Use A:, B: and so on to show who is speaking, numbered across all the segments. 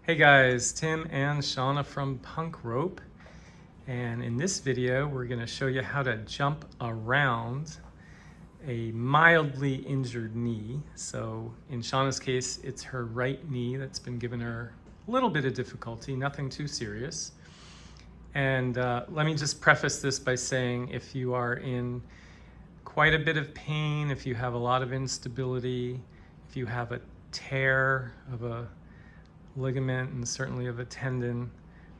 A: Hey guys, Tim and Shana from Punk Rope, and in this video we're going to show you how to jump around a mildly injured knee. So in Shana's case, it's her right knee that's been giving her a little bit of difficulty, nothing too serious. And let me just preface this by saying if you are in quite a bit of pain, if you have a lot of instability, if you have a tear of a ligament and certainly of a tendon,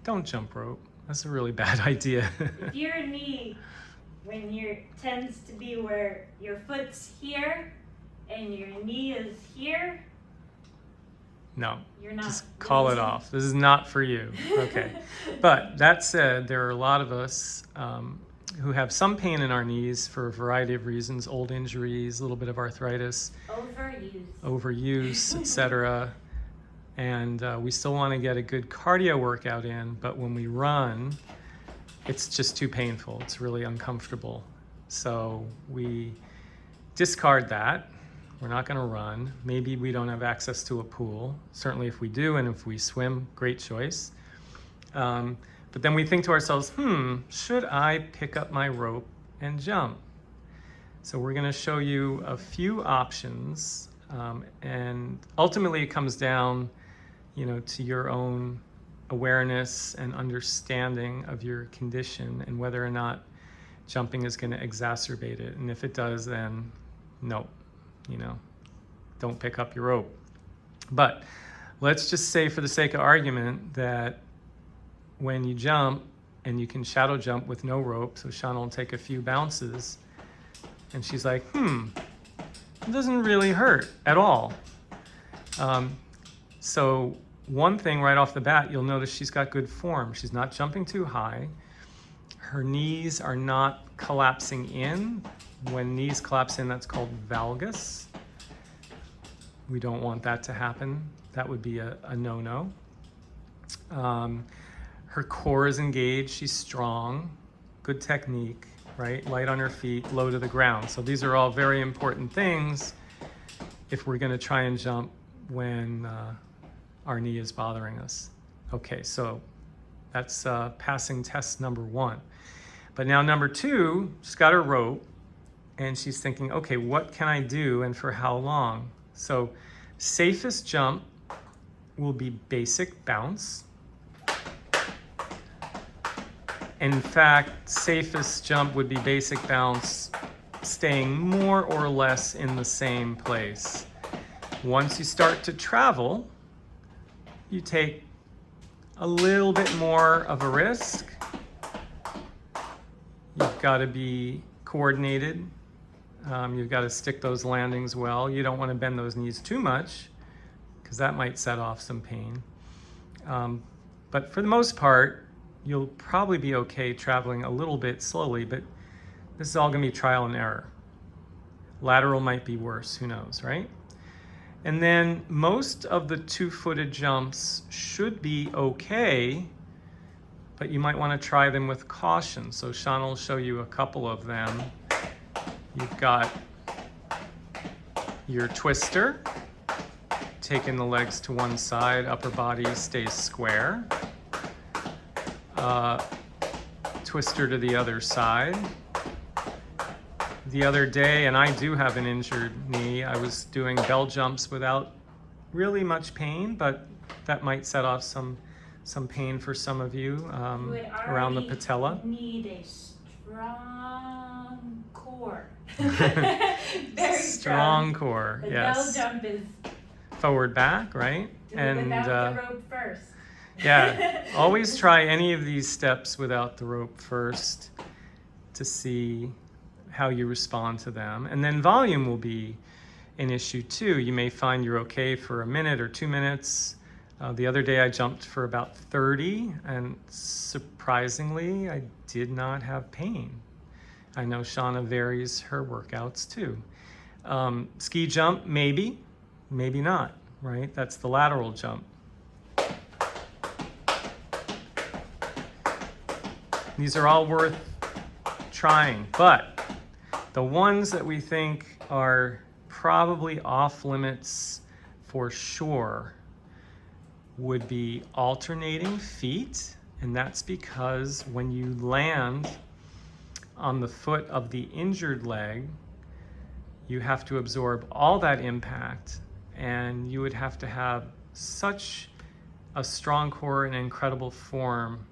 A: don't jump rope. That's a really bad idea.
B: If your knee, when your tends to be where your foot's here and your knee is here,
A: No,
B: you're not.
A: just call it off. This is not for you. Okay. But that said, there are a lot of us who have some pain in our knees for a variety of reasons, old injuries, a little bit of arthritis, overuse, etc. And we still want to get a good cardio workout in, but when we run, it's just too painful. It's really uncomfortable. So we discard that. We're not going to run. Maybe we don't have access to a pool. Certainly if we do, and if we swim, great choice. But then we think to ourselves, should I pick up my rope and jump? So we're going to show you a few options, and ultimately it comes down to your own awareness and understanding of your condition and whether or not jumping is going to exacerbate it. And if it does, then no, don't pick up your rope. But let's just say for the sake of argument that when you jump, and you can shadow jump with no rope, so Shana will take a few bounces, and she's like, it doesn't really hurt at all. So one thing right off the bat, you'll notice she's got good form. She's not jumping too high. Her knees are not collapsing in. When knees collapse in, that's called valgus. We don't want that to happen. That would be a no-no. Her core is engaged. She's strong. Good technique, right? Light on her feet, low to the ground. So these are all very important things if we're going to try and jump when our knee is bothering us. Okay, so that's passing test number one. But now number two, she's got her rope, and she's thinking, okay, what can I do and for how long? So safest jump will be basic bounce. In fact, safest jump would be basic bounce, staying more or less in the same place. Once you start to travel, you take a little bit more of a risk. You've got to be coordinated. You've got to stick those landings well. You don't want to bend those knees too much because that might set off some pain. But for the most part, you'll probably be okay traveling a little bit slowly, but this is all going to be trial and error. Lateral might be worse, who knows, right? And then most of the two-footed jumps should be okay, but you might want to try them with caution. So Shana will show you a couple of them. You've got your twister, taking the legs to one side, upper body stays square. Twister to the other side. The other day, and I do have an injured knee, I was doing bell jumps without really much pain, but that might set off some pain for some of you around the patella.
B: Need a strong core. Very
A: strong core,
B: the
A: yes.
B: bell jump is
A: forward back, right?
B: without the rope first.
A: Yeah, always try any of these steps without the rope first to see how you respond to them. And then volume will be an issue too. You may find you're okay for a minute or 2 minutes. The other day I jumped for about 30, and surprisingly, I did not have pain. I know Shana varies her workouts too. Ski jump, maybe not, right? That's the lateral jump. These are all worth trying, but the ones that we think are probably off limits for sure would be alternating feet, and that's because when you land on the foot of the injured leg, you have to absorb all that impact, and you would have to have such a strong core and incredible form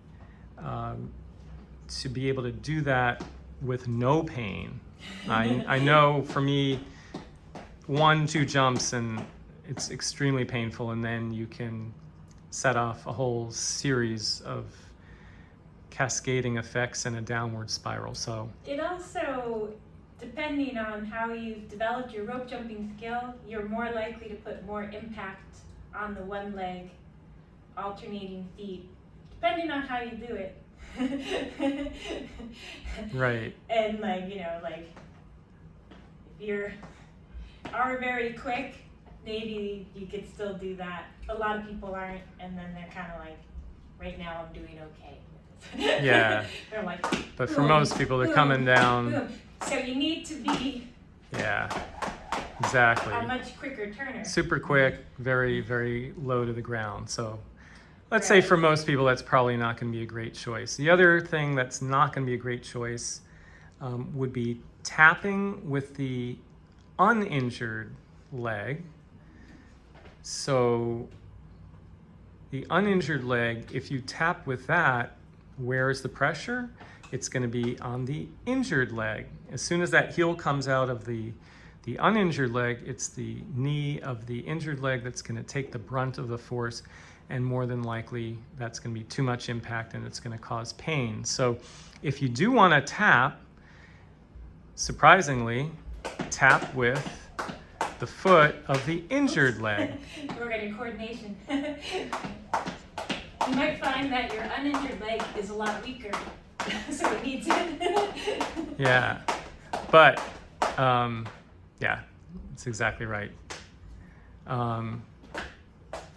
A: to be able to do that with no pain. I know for me, 1-2 jumps and it's extremely painful, and then you can set off a whole series of cascading effects and a downward spiral. So
B: it also, depending on how you've developed your rope jumping skill, you're more likely to put more impact on the one leg alternating feet, depending on how you do it.
A: right.
B: And like, you know, like if you're very quick, maybe you could still do that. A lot of people aren't, and then they're kind of like, right now I'm doing okay.
A: Yeah.
B: They're like,
A: But for most people, they're coming down.
B: boom. So you need to be
A: Yeah, exactly.
B: a much quicker turner.
A: Super quick, very, very low to the ground. So let's say for most people, that's probably not going to be a great choice. The other thing that's not going to be a great choice would be tapping with the uninjured leg. So the uninjured leg, if you tap with that, where's the pressure? It's going to be on the injured leg. As soon as that heel comes out of the uninjured leg, it's the knee of the injured leg that's going to take the brunt of the force, and more than likely that's going to be too much impact and it's going to cause pain. So if you do want to tap, surprisingly, tap with the foot of the injured leg.
B: We're getting coordination. You might find that your uninjured leg is a lot weaker, so it needs it.
A: Yeah, but yeah, that's exactly right.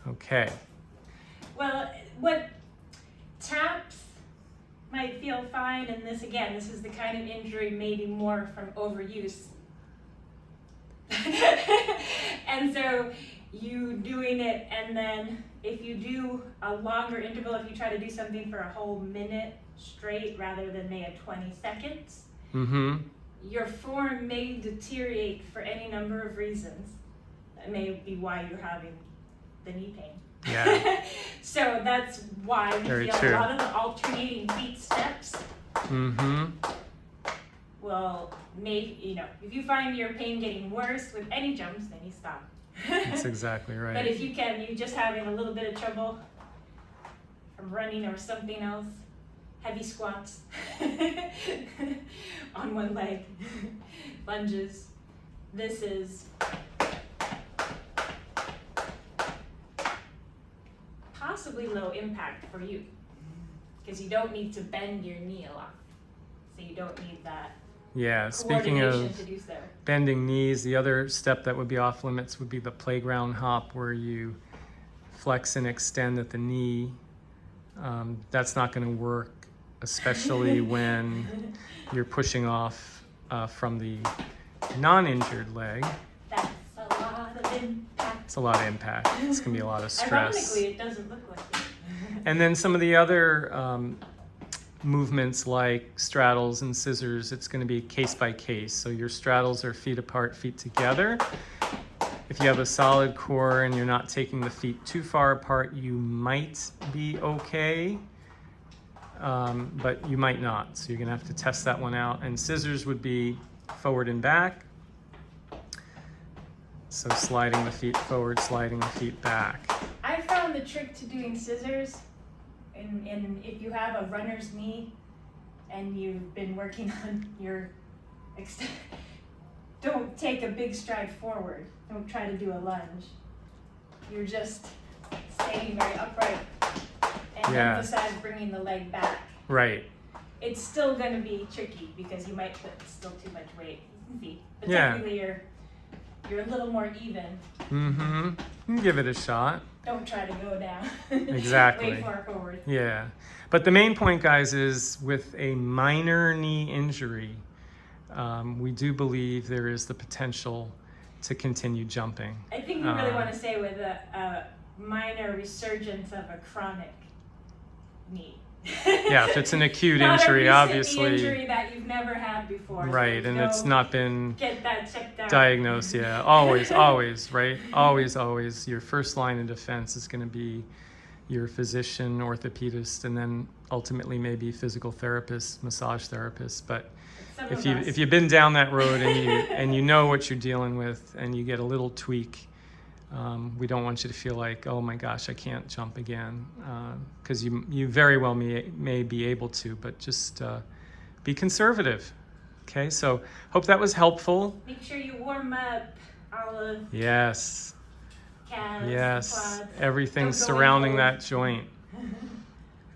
A: Okay.
B: Well, what taps might feel fine, and this is the kind of injury maybe more from overuse. And so you doing it, and then if you do a longer interval, if you try to do something for a whole minute straight rather than maybe 20 seconds, your form may deteriorate for any number of reasons. That may be why you're having the knee pain.
A: Yeah.
B: So that's why we
A: Very
B: feel
A: true.
B: a lot of the alternating feet steps will make, you know, if you find your pain getting worse with any jumps, then you stop.
A: That's exactly
B: But
A: right.
B: if you're just having a little bit of trouble from running or something else, heavy squats on one leg, lunges, this is possibly low impact for you because you don't need to bend your knee a lot. So you don't need that
A: Yeah, speaking
B: coordination
A: of
B: to do so.
A: bending knees, the other step that would be off limits would be the playground hop, where you flex and extend at the knee. That's not going to work, especially when you're pushing off from the non-injured leg.
B: That's a lot of impact.
A: It's a lot of impact. It's going to be a lot of stress.
B: Ironically, it doesn't look like it.
A: And then some of the other movements like straddles and scissors, it's going to be case by case. So your straddles are feet apart, feet together. If you have a solid core and you're not taking the feet too far apart, you might be okay, but you might not. So you're going to have to test that one out. And scissors would be forward and back. So sliding the feet forward, sliding the feet back.
B: I found the trick to doing scissors, and if you have a runner's knee and you've been working on your don't take a big stride forward. Don't try to do a lunge. You're just staying very upright and emphasize bringing the leg back.
A: Right.
B: It's still going to be tricky because you might put still too much weight in feet. But
A: Yeah.
B: technically you're a little more even.
A: You can give it a shot.
B: Don't try to go down.
A: Exactly.
B: Way far forward.
A: Yeah. But the main point, guys, is with a minor knee injury, we do believe there is the potential to continue jumping.
B: I think we really want to say with a minor resurgence of a chronic knee.
A: Yeah, if it's an acute
B: Not a
A: injury,
B: recent
A: obviously.
B: injury that you've never had before. so
A: Right, and it's
B: go
A: not been
B: get that checked out.
A: diagnosed. Yeah, always, always, right? Always, always. Your first line of defense is going to be your physician, orthopedist, and then ultimately maybe physical therapist, massage therapist. But
B: Some
A: if
B: of us.
A: you've been down that road and you know what you're dealing with, and you get a little tweak, we don't want you to feel like, oh my gosh, I can't jump again, because you very well may be able to, but just be conservative. Okay, so hope that was helpful.
B: Make sure you warm up all of
A: Yes,
B: calves,
A: yes,
B: quads.
A: everything
B: Don't go in
A: surrounding
B: cold.
A: that joint,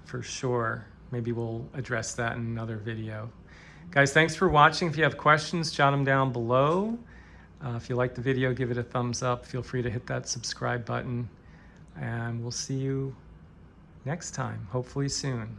A: for sure. Maybe we'll address that in another video. Guys, thanks for watching. If you have questions, jot them down below. If you like the video, give it a thumbs up. Feel free to hit that subscribe button. And we'll see you next time, hopefully soon.